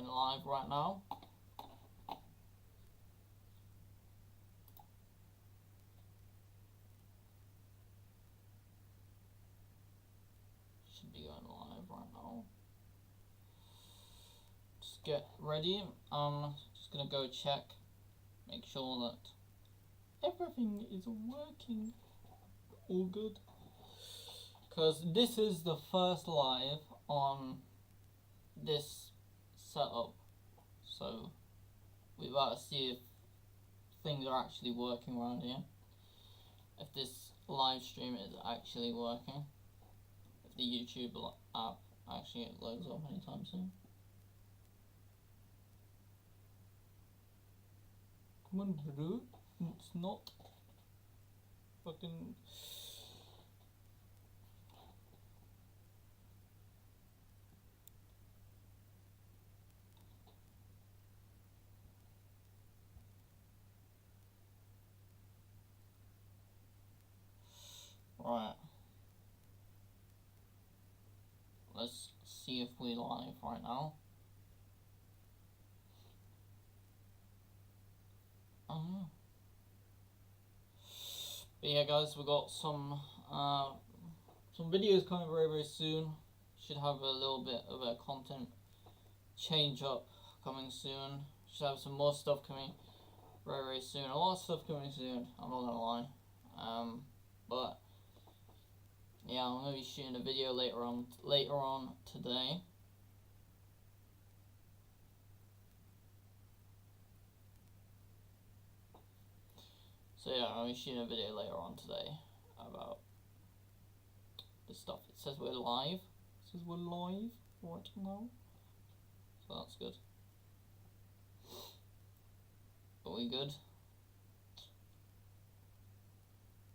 live right now. Should be going live right now. Just get ready. Just gonna go check, make sure that everything is working all good. Because this is the first live on this setup, so we've got to see if things are actually working around here, if this live stream is actually working, if the YouTube app actually loads up anytime soon. Come on, bro, it's not fucking... Right. Let's see if we're live right now. But yeah, guys, we got some videos coming very soon. Should have a little bit of a content change up coming soon. Should have some more stuff coming very soon. A lot of stuff coming soon, I'm not gonna lie. But yeah, I'm gonna be shooting a video later on today. So yeah, I'm gonna be shooting a video later on today about this stuff. It says we're live. It says we're live right now. So that's good. Are we good?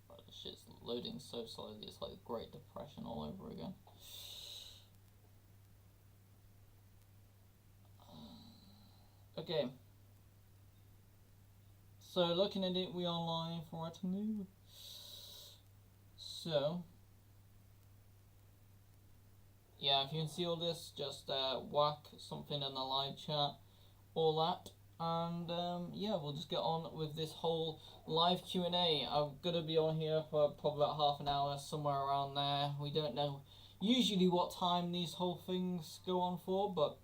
Right, this shit's loading so slowly, it's like the Great Depression all over again. Okay. So looking at it, we are live right now. So yeah, if you can see all this, just whack something in the live chat, all that, and yeah, we'll just get on with this whole live Q&A. I'm gonna be on here for probably about half an hour, somewhere around there. We don't know usually what time these whole things go on for, but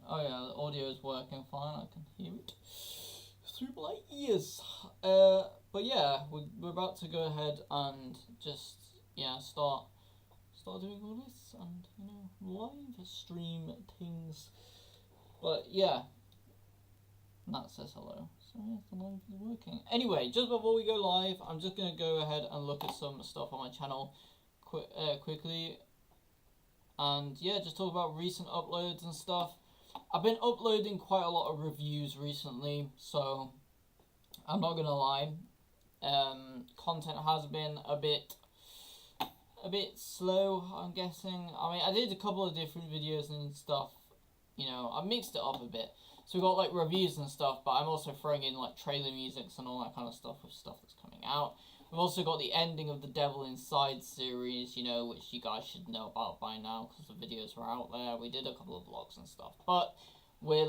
oh yeah, the audio is working fine. I can hear it through my ears. But yeah, we're about to go ahead and just start doing all this and live stream things. But yeah, that says hello. So yeah, the live is working. Anyway, just before we go live, I'm just gonna go ahead and look at some stuff on my channel quickly, and yeah, just talk about recent uploads and stuff. I've been uploading quite a lot of reviews recently, so I'm not gonna lie, content has been a bit slow, I'm guessing. I mean, I did a couple of different videos and stuff, I mixed it up a bit. So we got like reviews and stuff, but I'm also throwing in like trailer musics and all that kind of stuff with stuff that's coming out. We've also got the ending of the Devil Inside series, which you guys should know about by now because the videos were out there. We did a couple of vlogs and stuff, but we're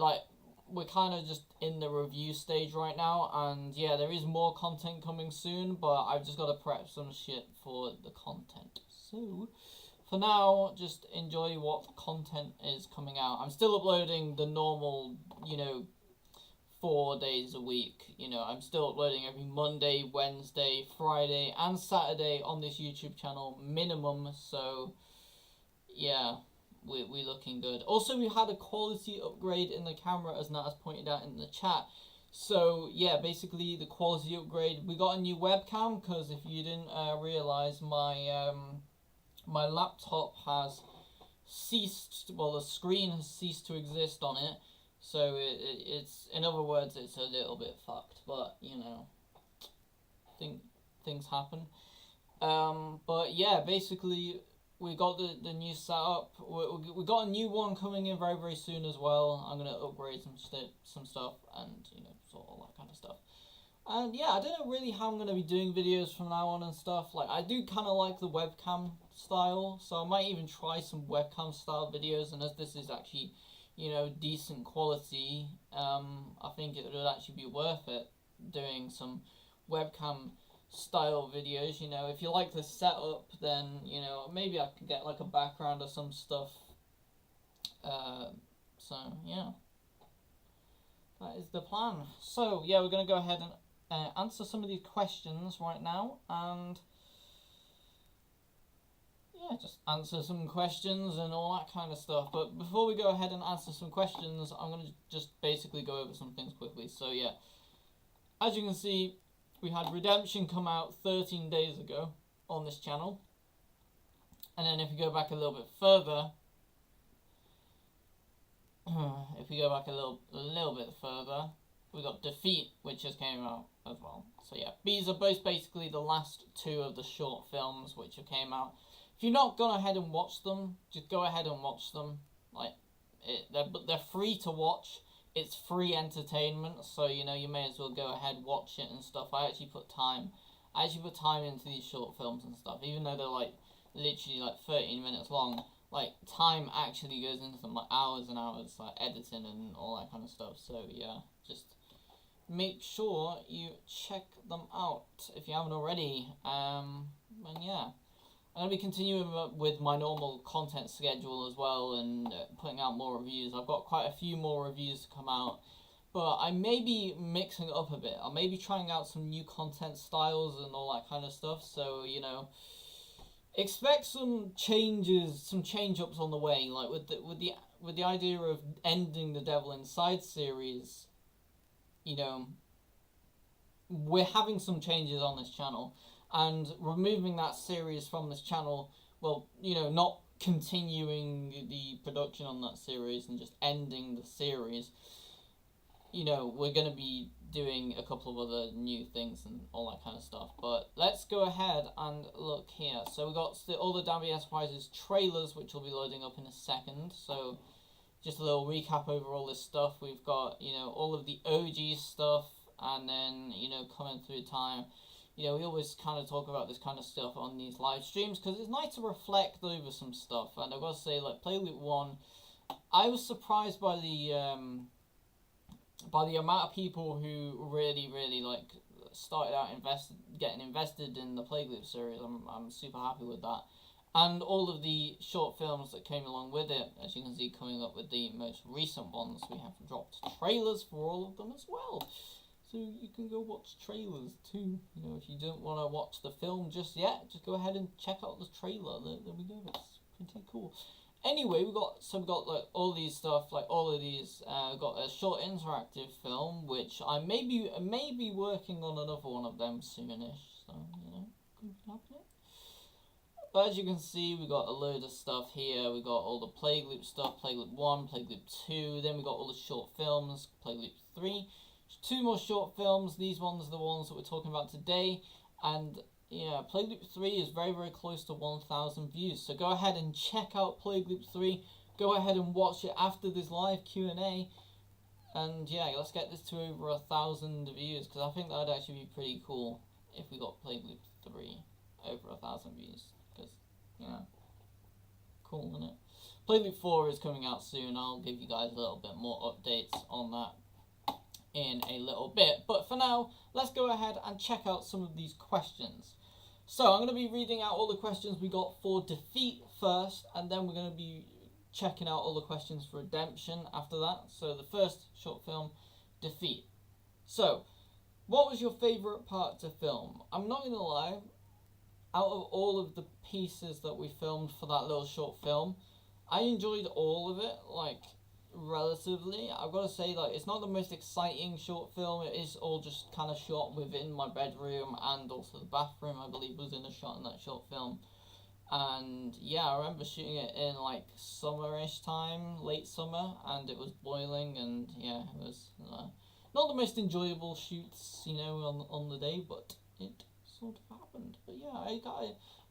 kind of just in the review stage right now, and yeah, there is more content coming soon, but I've just got to prep some shit for the content. So for now, just enjoy what content is coming out. I'm still uploading the normal, 4 days a week. I'm still uploading every Monday, Wednesday, Friday, and Saturday on this YouTube channel, minimum. So yeah, we're looking good. Also, we had a quality upgrade in the camera, as Nat has pointed out in the chat. So yeah, basically the quality upgrade, we got a new webcam, because if you didn't realize, my laptop has ceased, well, the screen has ceased to exist on it. So it's, in other words, it's a little bit fucked, but things happen. But yeah, basically we got the new setup. We got a new one coming in very soon as well. I'm gonna upgrade some stuff and sort of all that kind of stuff. And yeah, I don't know really how I'm gonna be doing videos from now on and stuff. Like, I do kind of like the webcam style, so I might even try some webcam style videos. And as this is actually decent quality, I think it would actually be worth it doing some webcam style videos. If you like the setup, then maybe I could get like a background or some stuff. So yeah, that is the plan. So yeah, we're gonna go ahead and answer some of these questions right now, and yeah, just answer some questions and all that kind of stuff. But before we go ahead and answer some questions, I'm going to just basically go over some things quickly. So yeah, as you can see, we had Redemption come out 13 days ago on this channel. And then if we go back a little bit further, we got Defeat, which just came out as well. So yeah, these are both basically the last two of the short films which have came out. If you've not gone ahead and watched them, just go ahead and watch them. They're free to watch. It's free entertainment, so you may as well go ahead, watch it and stuff. I actually put time into these short films and stuff, even though they're literally 13 minutes long. Time actually goes into them, hours and hours, editing and all that kind of stuff. So yeah, just make sure you check them out if you haven't already. And yeah, I'm going to be continuing with my normal content schedule as well, and putting out more reviews. I've got quite a few more reviews to come out, but I may be mixing it up a bit. I may be trying out some new content styles and all that kind of stuff, so, expect some changes, some change-ups on the way, with the idea of ending the Devil Inside series. We're having some changes on this channel, and removing that series from this channel, not continuing the production on that series and just ending the series, we're going to be doing a couple of other new things and all that kind of stuff. But let's go ahead and look here. So we got all the Damn BS Prizes trailers, which will be loading up in a second. So just a little recap over all this stuff. We've got, all of the OG stuff, and then, coming through time. We always kind of talk about this kind of stuff on these live streams because it's nice to reflect over some stuff. And I've got to say, Playloop 1, I was surprised by the amount of people who really, really, started out getting invested in the Plague series. I'm super happy with that. And all of the short films that came along with it, as you can see, coming up with the most recent ones, we have dropped trailers for all of them as well. So you can go watch trailers too. If you don't want to watch the film just yet, just go ahead and check out the trailer. There we go. It's pretty cool. Anyway, we got all these stuff, all of these. Got a short interactive film, which I may be working on another one of them soonish. So could be happening. But as you can see, we got a load of stuff here. We got all the Plague Loop stuff, Plague Loop 1, Plague Loop 2. Then we got all the short films, Plague Loop 3. 2 more short films. These ones are the ones that we're talking about today. And yeah, Plague Loop 3 is very, very close to 1,000 views. So go ahead and check out Plague Loop 3. Go ahead and watch it after this live Q&A. And yeah, let's get this to over 1,000 views, because I think that would actually be pretty cool if we got Plague Loop 3 over 1,000 views. Because, cool, isn't it? Plague Loop 4 is coming out soon. I'll give you guys a little bit more updates on that in a little bit, but for now, let's go ahead and check out some of these questions. So I'm going to be reading out all the questions we got for Defeat first, and then we're going to be checking out all the questions for Redemption after that. So the first short film, Defeat. So, what was your favourite part to film? I'm not going to lie, out of all of the pieces that we filmed for that little short film, I enjoyed all of it, relatively. I've got to say, it's not the most exciting short film. It is all just kind of shot within my bedroom, and also the bathroom, I believe, was in a shot in that short film. And yeah, I remember shooting it in summerish time, late summer, and it was boiling, and yeah, it was not the most enjoyable shoots, on the day, but it sort of happened. But yeah,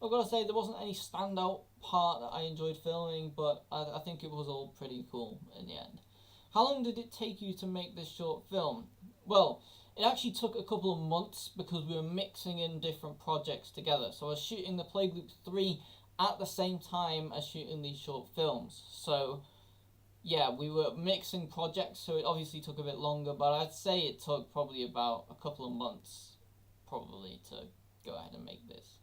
I've got to say, there wasn't any standout part that I enjoyed filming, but I think it was all pretty cool in the end. How long did it take you to make this short film? Well, it actually took a couple of months because we were mixing in different projects together. So I was shooting the Plague Loop 3 at the same time as shooting these short films. So yeah, we were mixing projects, so it obviously took a bit longer, but I'd say it took probably about a couple of months, probably, to go ahead and make this.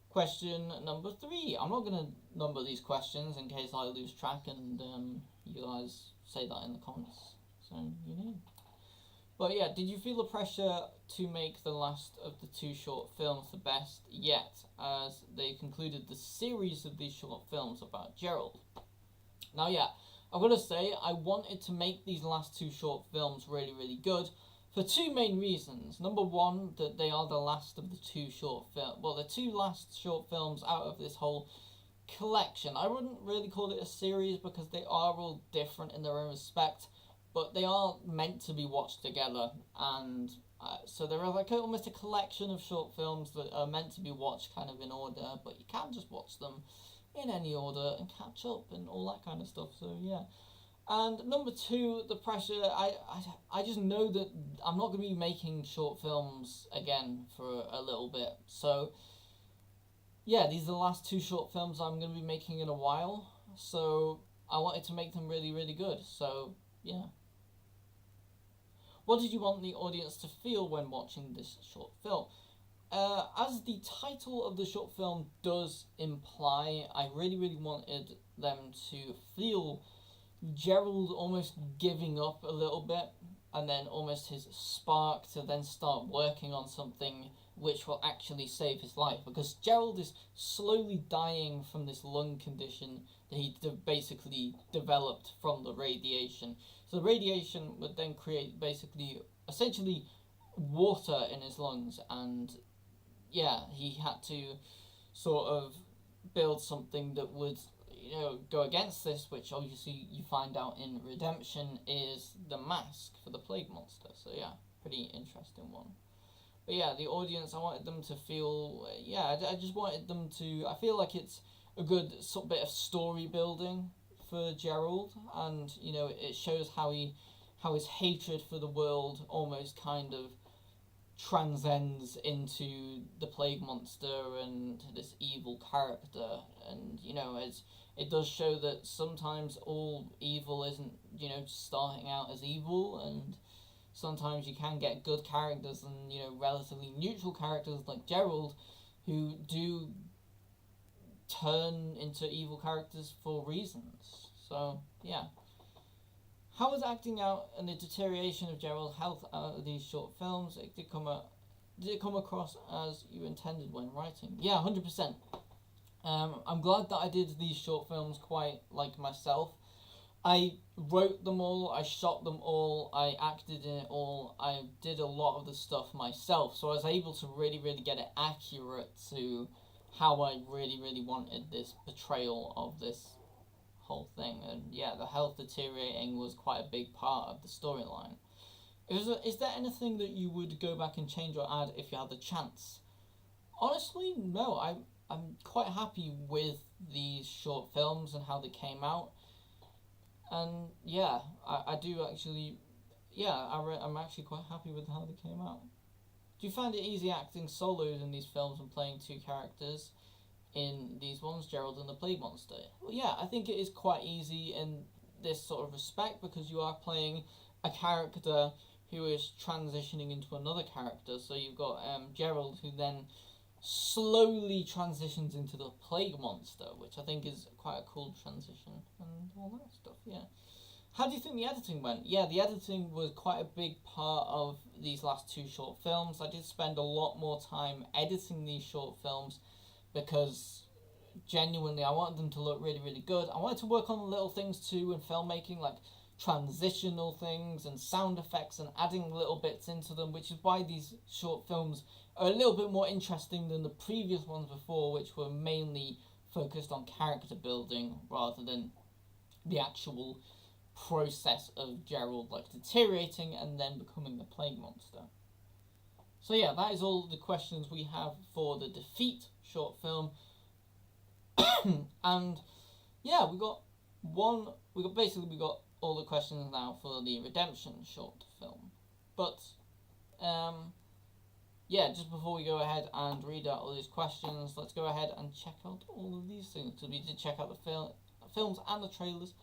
Question number 3. I'm not going to number these questions in case I lose track and you guys say that in the comments, so you know. But yeah, did you feel the pressure to make the last of the 2 short films the best yet, as they concluded the series of these short films about Gerald? Now, yeah, I've got to say, I wanted to make these last 2 short films really, really good for 2 main reasons. Number 1, that they are the last of the 2 short films. Well, the 2 last short films out of this whole collection. I wouldn't really call it a series because they are all different in their own respect, but they are meant to be watched together, and so they're like almost a collection of short films that are meant to be watched kind of in order, but you can just watch them in any order and catch up and all that kind of stuff. So yeah. And number 2, the pressure. I just know that I'm not going to be making short films again for a little bit. So yeah, these are the last 2 short films I'm going to be making in a while. So I wanted to make them really, really good. So yeah. What did you want the audience to feel when watching this short film? As the title of the short film does imply, I really, really wanted them to feel Gerald almost giving up a little bit, and then almost his spark to then start working on something which will actually save his life, because Gerald is slowly dying from this lung condition that he basically developed from the radiation. So the radiation would then create basically essentially water in his lungs, and yeah, he had to sort of build something that would, go against this, which obviously you find out in Redemption is the mask for the plague monster. So yeah, pretty interesting one. But yeah, the audience, I wanted them to feel, I just wanted them to, I feel like it's a good sort of bit of story building for Gerald, and it shows how his hatred for the world almost kind of transcends into the plague monster and this evil character, and it does show that sometimes all evil isn't just starting out as evil, and sometimes you can get good characters and relatively neutral characters like Gerald who do turn into evil characters for reasons. So yeah. How was acting out and the deterioration of Gerald's health out of these short films? Did it come across as you intended when writing? Yeah, 100%. I'm glad that I did these short films quite like myself. I wrote them all, I shot them all, I acted in it all, I did a lot of the stuff myself, so I was able to really, really get it accurate to how I really, really wanted this portrayal of this whole thing. And yeah, the health deteriorating was quite a big part of the storyline. Is there anything that you would go back and change or add if you had the chance? Honestly, no. I'm quite happy with these short films and how they came out. And yeah, I do actually, I'm actually quite happy with how they came out. Do you find it easy acting solos in these films and playing 2 characters in these ones, Gerald and the Plague Monster? Well, yeah, I think it is quite easy in this sort of respect, because you are playing a character who is transitioning into another character. So you've got Gerald, who then slowly transitions into the Plague Monster, which I think is quite a cool transition and all that stuff, yeah. How do you think the editing went? Yeah, the editing was quite a big part of these last 2 short films. I did spend a lot more time editing these short films because genuinely I wanted them to look really, really good. I wanted to work on little things too in filmmaking, like transitional things and sound effects and adding little bits into them, which is why these short films are a little bit more interesting than the previous ones before, which were mainly focused on character building rather than the actual process of Gerald like deteriorating and then becoming the plague monster. So yeah, that is all the questions we have for the Defeat short film. And yeah, we got all the questions now for the Redemption short film. But yeah, just before we go ahead and read out all these questions, let's go ahead and check out all of these things. So we did check out the films and the trailers.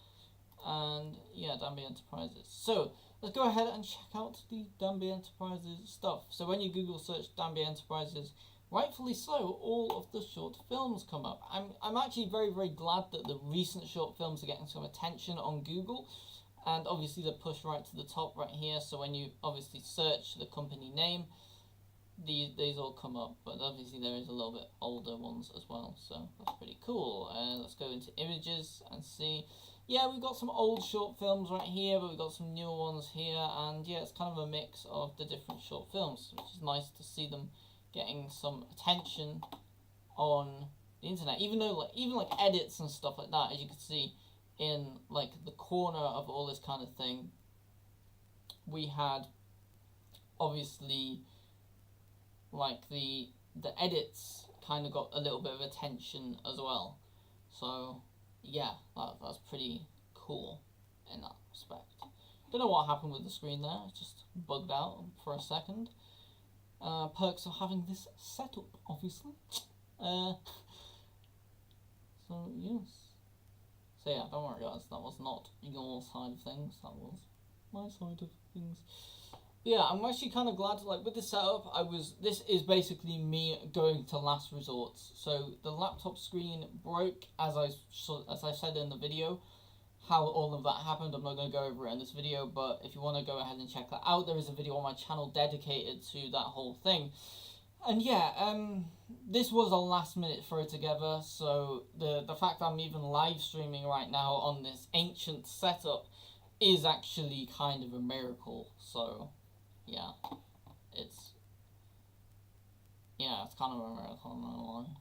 And yeah, Danby Enterprises. So let's go ahead and check out the Danby Enterprises stuff. So when you Google search Danby Enterprises, rightfully so, all of the short films come up. I'm actually very, very glad that the recent short films are getting some attention on Google. And obviously they're pushed right to the top right here. So when you obviously search the company name, these all come up. But obviously there is a little bit older ones as well. So that's pretty cool. Let's go into images and see. Yeah, we've got some old short films right here, but we've got some newer ones here, and yeah, it's kind of a mix of the different short films, which is nice to see them getting some attention on the internet. Even though, even edits and stuff like that, as you can see in like the corner of all this kind of thing, we had obviously like the edits kind of got a little bit of attention as well. So yeah, that's pretty cool in that respect. Don't know what happened with the screen there, it just bugged out for a second. Perks of having this setup, obviously. So yes. So yeah, don't worry guys, that was not your side of things, that was my side of things. Yeah, I'm actually kind of glad, like, with the setup, this is basically me going to last resorts. So the laptop screen broke, as I said in the video, how all of that happened. I'm not going to go over it in this video, but if you want to go ahead and check that out, there is a video on my channel dedicated to that whole thing. And yeah, this was a last minute throw together, so the fact that I'm even live streaming right now on this ancient setup is actually kind of a miracle, so yeah, it's kind of a miracle, I'm not gonna lie.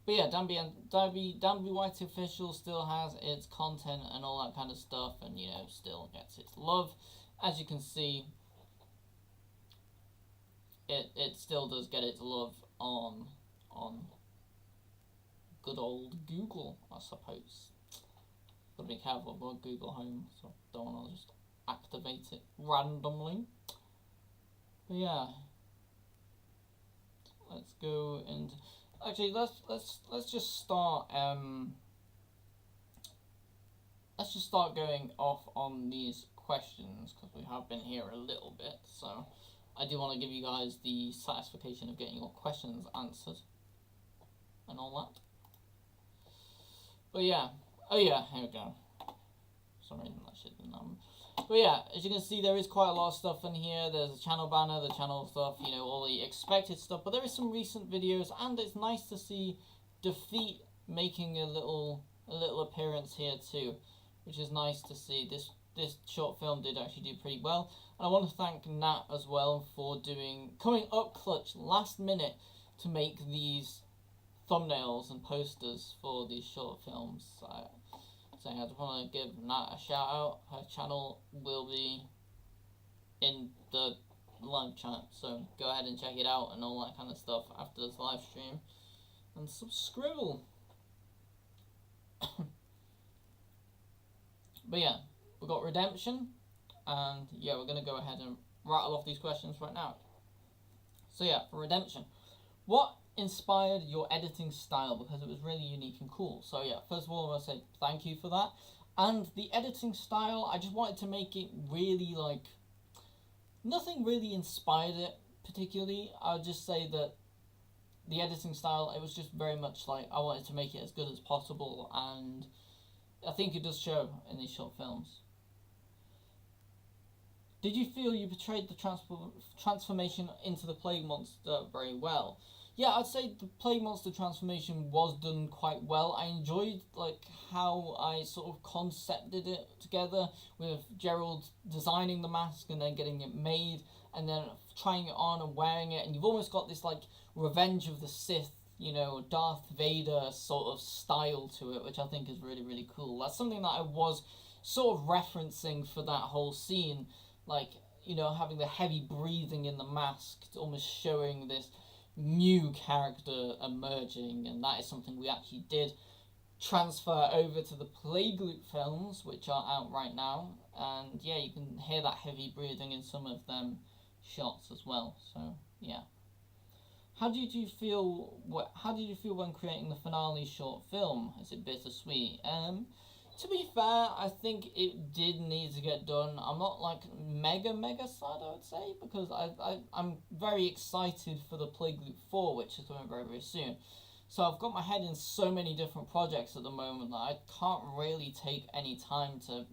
But yeah, Danby White Official still has its content and all that kind of stuff, and you know, still gets its love. As you can see, it still does get its love on good old Google, I suppose. Gotta be careful about Google Home, so don't wanna just activate it randomly. But yeah, let's go and actually let's just start going off on these questions, because we have been here a little bit, so I do want to give you guys the satisfaction of getting your questions answered and all that. But yeah, oh yeah, here we go. For some reason that shit didn't happen. But yeah, as you can see, there is quite a lot of stuff in here. There's a channel banner, the channel stuff, you know, all the expected stuff. But there is some recent videos, and it's nice to see Defeat making a little appearance here too, which is nice to see. This short film did actually do pretty well, and I want to thank Nat as well for coming up clutch last minute to make these thumbnails and posters for these short films. So I just want to give Nat a shout out. Her channel will be in the live chat, so go ahead and check it out and all that kind of stuff after this live stream, and subscribe. But yeah, we've got Redemption, and yeah, we're going to go ahead and rattle off these questions right now. So yeah, for Redemption, what inspired your editing style, because it was really unique and cool? So yeah, first of all, I want to say thank you for that. And the editing style, I just wanted to make it really, like, nothing really inspired it particularly. I'll just say that the editing style, it was just very much like I wanted to make it as good as possible, and I think it does show in these short films. Did you feel you portrayed the transformation into the Plague Monster very well? Yeah, I'd say the Plague Monster transformation was done quite well. I enjoyed like how I sort of concepted it together, with Gerald designing the mask and then getting it made and then trying it on and wearing it, and you've almost got this like Revenge of the Sith, you know, Darth Vader sort of style to it, which I think is really, really cool. That's something that I was sort of referencing for that whole scene, like, you know, having the heavy breathing in the mask, almost showing this new character emerging, and that is something we actually did transfer over to the Plague Loop films, which are out right now, and yeah, you can hear that heavy breathing in some of them shots as well. So yeah, how did you feel when creating the finale short film? Is it bittersweet? To be fair, I think it did need to get done. I'm not like mega sad, I would say, because I'm very excited for the Plague Loop 4, which is coming very soon. So I've got my head in so many different projects at the moment that I can't really take any time to,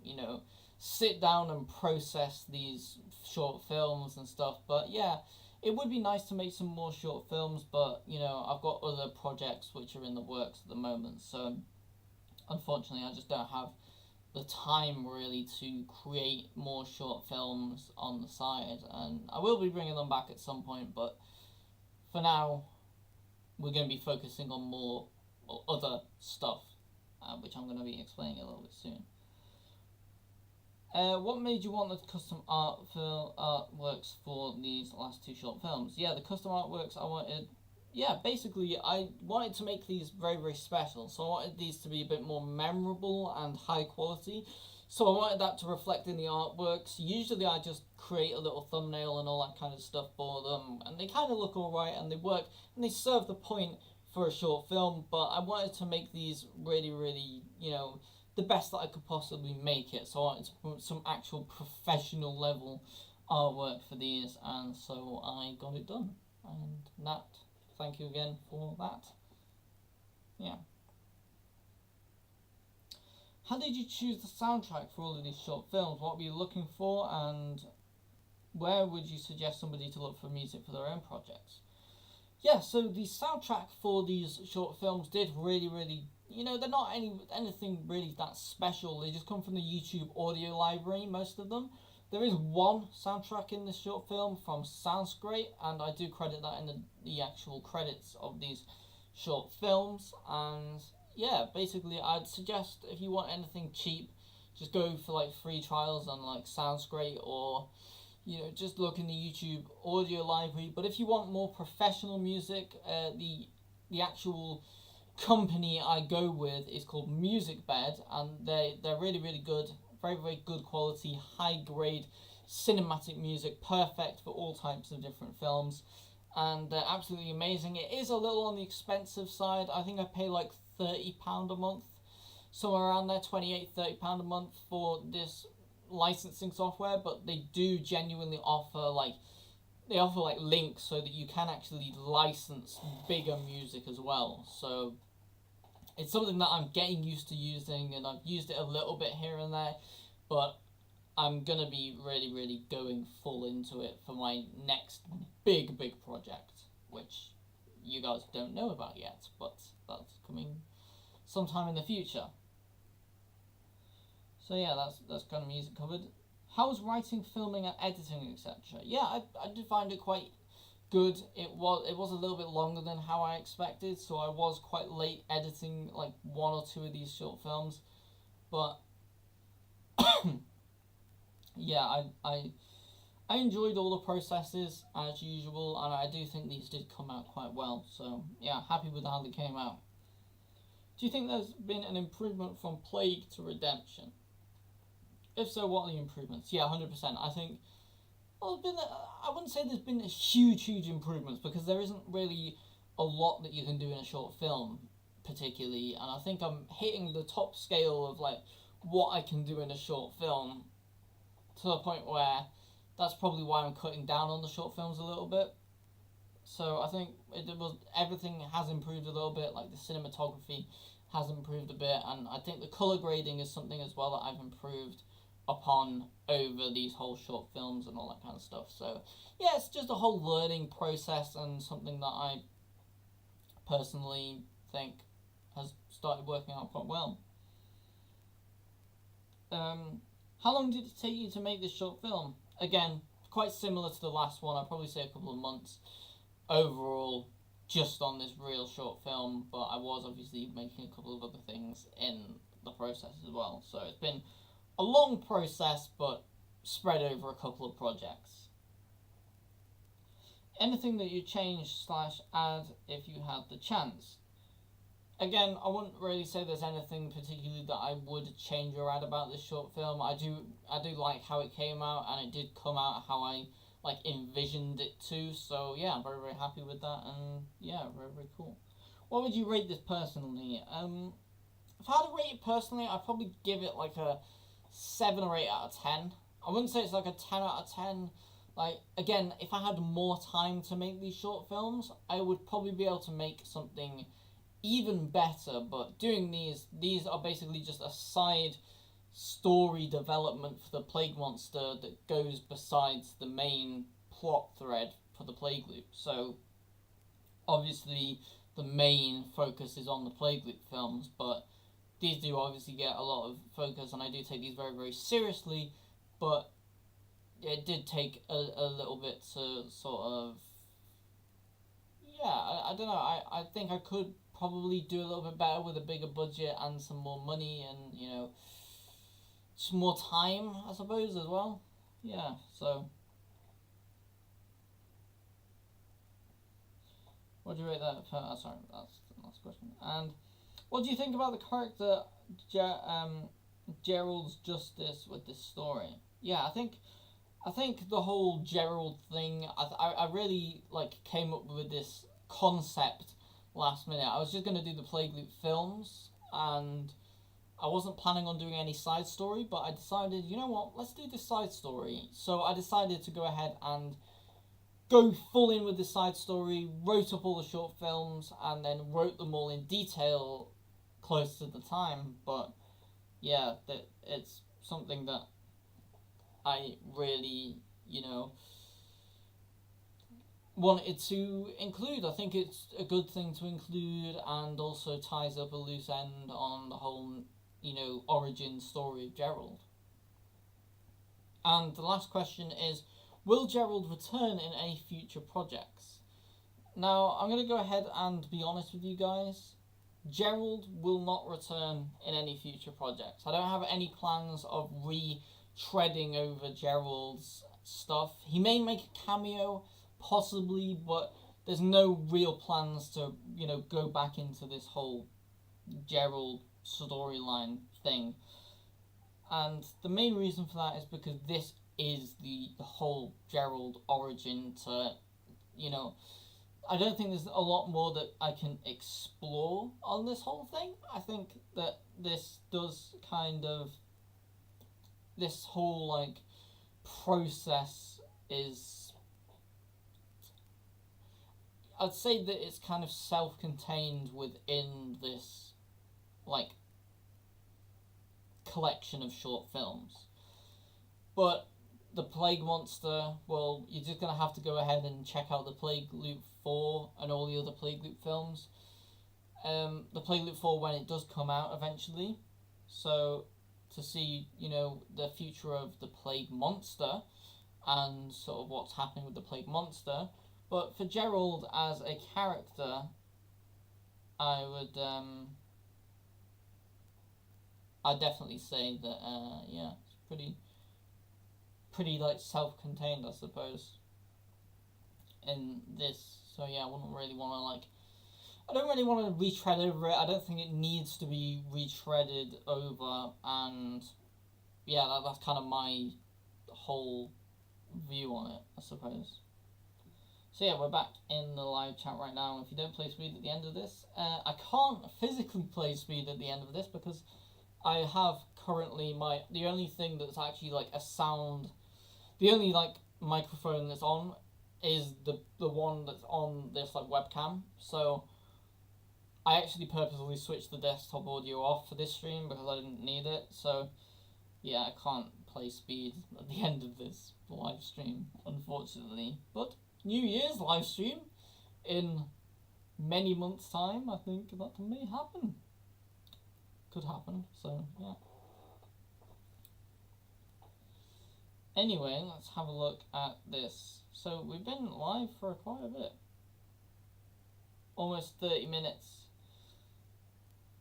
sit down and process these short films and stuff. But yeah, it would be nice to make some more short films, but I've got other projects which are in the works at the moment. So unfortunately, I just don't have the time really to create more short films on the side, and I will be bringing them back at some point, but for now we're going to be focusing on more other stuff, which I'm going to be explaining a little bit soon. What made you want the custom artworks for these last two short films? Yeah, the custom artworks I wanted. Yeah, basically, I wanted to make these very special, so I wanted these to be a bit more memorable and high quality. So I wanted that to reflect in the artworks. Usually I just create a little thumbnail and all that kind of stuff for them, and they kind of look alright and they work, and they serve the point for a short film, but I wanted to make these really, the best that I could possibly make it. So I wanted to put some actual professional level artwork for these, and so I got it done. And Nat, thank you again for that. Yeah. How did you choose the soundtrack for all of these short films? What were you looking for, and where would you suggest somebody to look for music for their own projects? Yeah, so the soundtrack for these short films did really, they're not anything really that special. They just come from the YouTube audio library, most of them. There is one soundtrack in this short film from Sounds Great, and I do credit that in the actual credits of these short films. And yeah, basically I'd suggest if you want anything cheap, just go for like free trials on like Sounds Great, or just look in the YouTube audio library. But if you want more professional music, the actual company I go with is called Musicbed, and they're really good, very good quality, high grade cinematic music, perfect for all types of different films, and they're absolutely amazing. It is a little on the expensive side. I think I pay like £30 a month, somewhere around there, £28-30 a month for this licensing software, but they do genuinely offer like links so that you can actually license bigger music as well. So it's something that I'm getting used to using, and I've used it a little bit here and there, but I'm gonna be really going full into it for my next big project, which you guys don't know about yet, but that's coming sometime in the future. So yeah, that's kind of music covered. How was writing, filming, and editing, etc.? Yeah, I did find it quite good. It was a little bit longer than how I expected, so I was quite late editing like one or two of these short films, but yeah, I enjoyed all the processes as usual, and I do think these did come out quite well. So yeah, happy with how they came out. Do you think there's been an improvement from Plague to Redemption? If so, what are the improvements? Yeah, 100%. I think, well, I wouldn't say there's been huge improvements, because there isn't really a lot that you can do in a short film, particularly, and I think I'm hitting the top scale of like what I can do in a short film, to the point where that's probably why I'm cutting down on the short films a little bit. So I think everything has improved a little bit, like the cinematography has improved a bit, and I think the colour grading is something as well that I've improved upon over these whole short films and all that kind of stuff. So yeah, it's just a whole learning process, and something that I personally think has started working out quite well. How long did it take you to make this short film? Again, quite similar to the last one. I'd probably say a couple of months overall, just on this real short film, but I was obviously making a couple of other things in the process as well. So it's been a long process, but spread over a couple of projects. Anything that you change/add if you had the chance? Again, I wouldn't really say there's anything particularly that I would change or add about this short film. I do like how it came out, and it did come out how I like envisioned it to. So yeah, I'm very happy with that, and yeah, very cool. What would you rate this personally? if I had to rate it personally, I'd probably give it like a 7 or 8 out of 10. I wouldn't say it's like a 10 out of 10. Like, again, if I had more time to make these short films, I would probably be able to make something even better. But doing these are basically just a side story development for the Plague Monster that goes besides the main plot thread for the Plague Loop. So, obviously, the main focus is on the Plague Loop films, but these do obviously get a lot of focus, and I do take these very, very seriously, but it did take a little bit to sort of, yeah, I don't know, I think I could probably do a little bit better with a bigger budget and some more money and, you know, some more time, I suppose, as well. Yeah, so what do you rate that? Sorry, that's the last question. And what do you think about the character Gerald's justice with this story? Yeah, I think the whole Gerald thing, I really like came up with this concept last minute. I was just gonna do the Plague Loop films, and I wasn't planning on doing any side story, but I decided, you know what, let's do this side story. So I decided to go ahead and go full in with the side story, wrote up all the short films, and then wrote them all in detail close to the time. But yeah, it's something that I really, you know, wanted to include. I think it's a good thing to include, and also ties up a loose end on the whole, you know, origin story of Gerald. And the last question is, will Gerald return in any future projects? Now, I'm going to go ahead and be honest with you guys. Gerald will not return in any future projects. I don't have any plans of retreading over Gerald's stuff. He may make a cameo, possibly, but there's no real plans to, you know, go back into this whole Gerald storyline thing. And the main reason for that is because this is the whole Gerald origin to, you know, I don't think there's a lot more that I can explore on this whole thing. I think that this does kind of, this whole, like, process is, I'd say that it's kind of self-contained within this, like, collection of short films. But the Plague Monster, well, you're just going to have to go ahead and check out the Plague Loop 4 and all the other Plague Loop films. The Plague Loop 4 when it does come out eventually. So, to see, you know, the future of the Plague Monster and sort of what's happening with the Plague Monster. But for Gerald as a character, I would, I'd definitely say that, yeah, it's pretty like self-contained, I suppose, in this. So yeah, I wouldn't really want to, like, I don't really want to retread over it. I don't think it needs to be retreaded over, and yeah, that's kind of my whole view on it, I suppose. So yeah, we're back in the live chat right now. If you don't play speed at the end of this, I can't physically play speed at the end of this because I have currently the only thing that's actually like a sound, the only like microphone that's on is the one that's on this like webcam. So I actually purposely switched the desktop audio off for this stream because I didn't need it. So yeah, I can't play speed at the end of this live stream, unfortunately. But New Year's live stream in many months' time, I think that may happen. Could happen, so yeah. Anyway, let's have a look at this. So we've been live for quite a bit. Almost 30 minutes.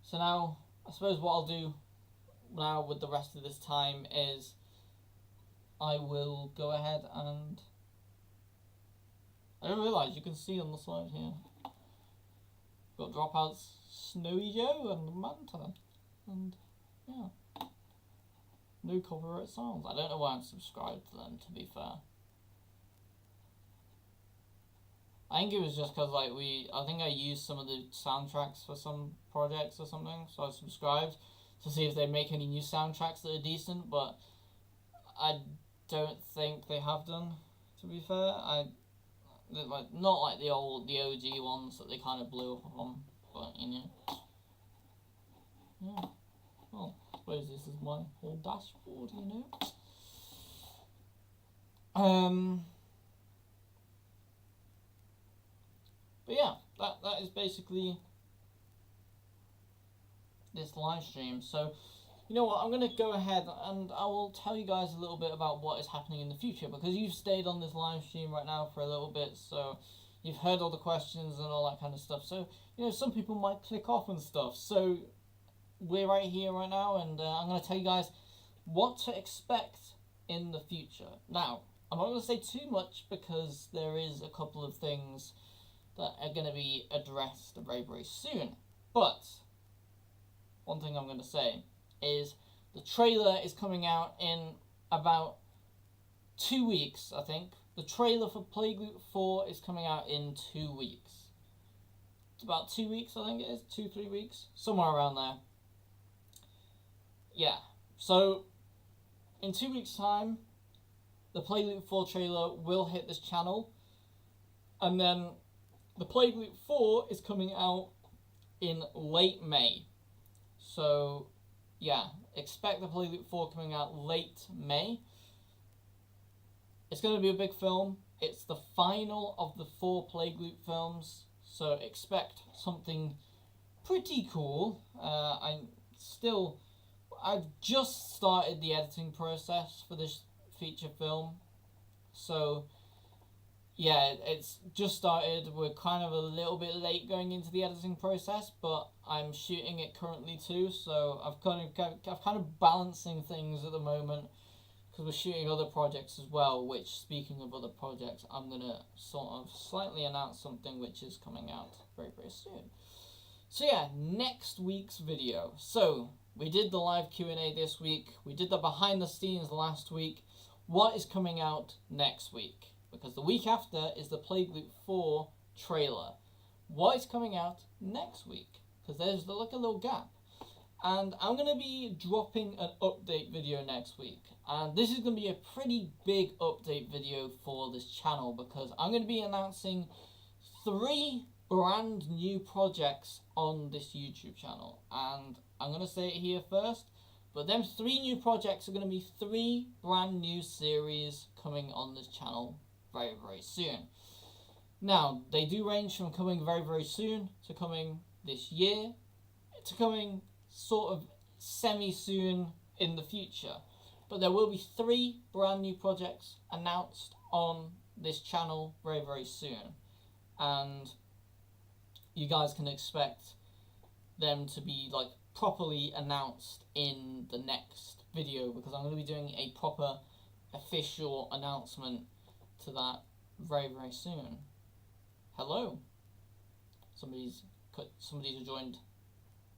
So now, I suppose what I'll do now with the rest of this time is I will go ahead and I didn't realise you can see on the side here. Got Dropouts, Snowy Joe and Manta. And yeah. No copyright songs. I don't know why I'm subscribed to them, to be fair. I think it was just because like I think I used some of the soundtracks for some projects or something, so I subscribed to see if they make any new soundtracks that are decent, but I don't think they have done. To be fair, like not like the OG ones that they kind of blew up on, but you know, yeah. Well, I suppose this is my whole dashboard, you know. But yeah, that is basically this live stream. So, you know what, I'm going to go ahead and I will tell you guys a little bit about what is happening in the future, because you've stayed on this live stream right now for a little bit, so you've heard all the questions and all that kind of stuff. So, you know, some people might click off and stuff. So, we're right here right now, and I'm going to tell you guys what to expect in the future. Now, I'm not going to say too much because there is a couple of things that are going to be addressed very, very soon. But one thing I'm going to say is the trailer is coming out in about 2 weeks, I think. The trailer for Plague Loop 4 is coming out in 2 weeks. It's about 2 weeks, I think it is. 2-3 weeks. Somewhere around there. Yeah. So, in 2 weeks' time, the Plague Loop 4 trailer will hit this channel. And then the Plague Loop 4 is coming out in late May. So, yeah, expect the Plague Loop 4 coming out late May. It's going to be a big film. It's the final of the 4 Plague Loop films, so expect something pretty cool. I've just started the editing process for this feature film, so yeah, it's just started. We're kind of a little bit late going into the editing process, but I'm shooting it currently too, so I've kind of balancing things at the moment, because we're shooting other projects as well, which, speaking of other projects, I'm going to sort of slightly announce something which is coming out very, very soon. So yeah, next week's video. So, we did the live Q&A this week, we did the behind the scenes last week. What is coming out next week? Because the week after is the Plague Loop 4 trailer. What is coming out next week? Because there's like a little gap. And I'm going to be dropping an update video next week. And this is going to be a pretty big update video for this channel, because I'm going to be announcing 3 brand new projects on this YouTube channel. And I'm going to say it here first, but them 3 new projects are going to be 3 brand new series coming on this channel very, very soon. Now, they do range from coming very, very soon to coming this year to coming sort of semi-soon in the future. But there will be 3 brand new projects announced on this channel very, very soon. And you guys can expect them to be like properly announced in the next video, because I'm going to be doing a proper official announcement to that very, very soon. Hello. Somebody's joined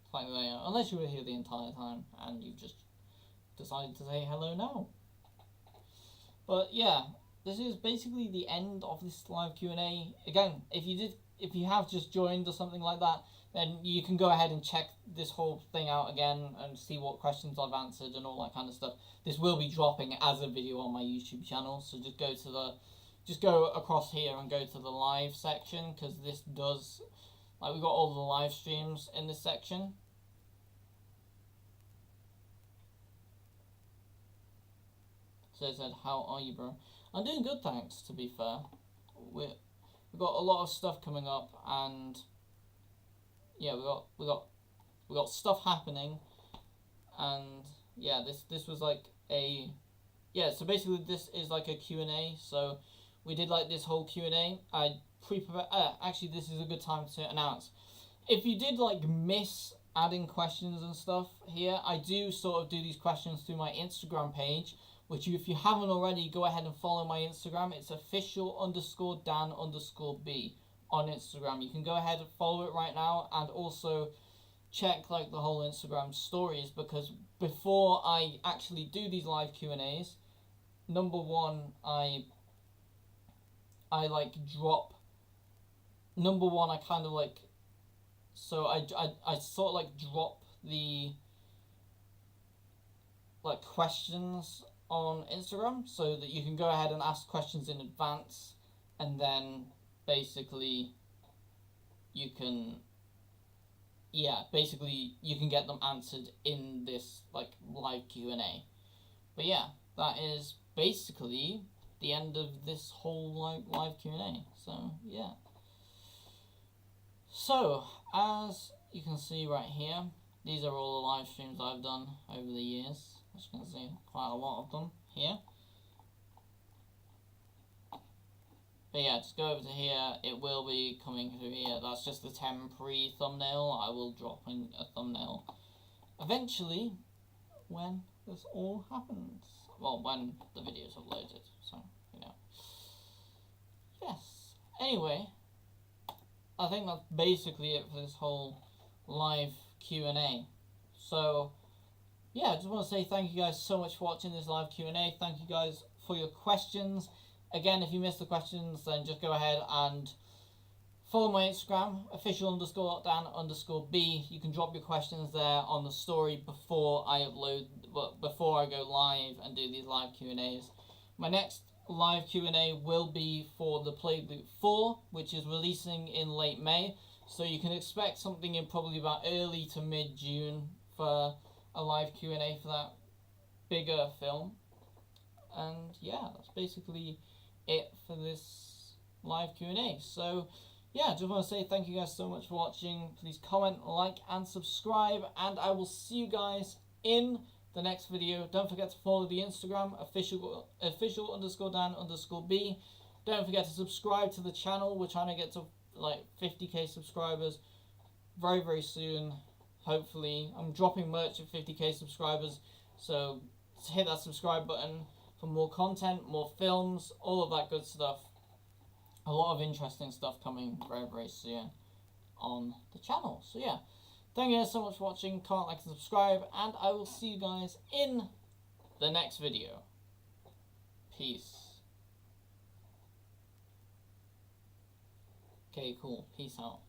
slightly later, unless you were here the entire time and you've just decided to say hello now. But yeah, this is basically the end of this live Q&A. Again, if you have just joined or something like that, then you can go ahead and check this whole thing out again and see what questions I've answered and all that kind of stuff. This will be dropping as a video on my YouTube channel, so just go across here and go to the live section, because this does, like, we've got all the live streams in this section. So it said, how are you, bro? I'm doing good, thanks, to be fair. We've got a lot of stuff coming up, and yeah, we got stuff happening, and yeah, this was like a, yeah, so basically this is like a Q&A, so we did like this whole Q&A. I pre-prepared, actually this is a good time to announce. If you did like miss adding questions and stuff here, I do sort of do these questions through my Instagram page, which if you haven't already, go ahead and follow my Instagram. It's official_Dan_B on Instagram. You can go ahead and follow it right now, and also check like the whole Instagram stories, because before I actually do these live Q&As, number one, I like drop number one, I kind of like, so I sort of like drop the like questions on Instagram so that you can go ahead and ask questions in advance, and then basically you can, yeah, basically you can get them answered in this like live Q&A. But yeah, that is basically the end of this whole live Q&A. So yeah. So as you can see right here, these are all the live streams I've done over the years. As you can see, quite a lot of them here. But yeah, just go over to here. It will be coming through here. That's just the temporary thumbnail. I will drop in a thumbnail eventually when this all happens. Well, when the video is uploaded. So, you know. Yes. Anyway, I think that's basically it for this whole live Q&A. So, yeah, I just want to say thank you guys so much for watching this live Q&A. Thank you guys for your questions. Again, if you missed the questions, then just go ahead and follow my Instagram, official_Dan_B. You can drop your questions there on the story before I upload, before I go live and do these live Q&As. My next live Q&A will be for the Plague Loop 4, which is releasing in late May. So you can expect something in probably about early to mid-June for a live Q&A for that bigger film. And yeah, that's basically it for this live Q&A. So yeah, just want to say thank you guys so much for watching. Please comment, like, and subscribe, and I will see you guys in the next video. Don't forget to follow the Instagram, official_Dan_B. Don't forget to subscribe to the channel. We're trying to get to like 50k subscribers very, very soon. Hopefully, I'm dropping merch at 50k subscribers, so hit that subscribe button for more content, more films, all of that good stuff. A lot of interesting stuff coming very, very soon on the channel. So yeah, thank you guys so much for watching. Comment, like, and subscribe, and I will see you guys in the next video. Peace. Okay, cool. Peace out.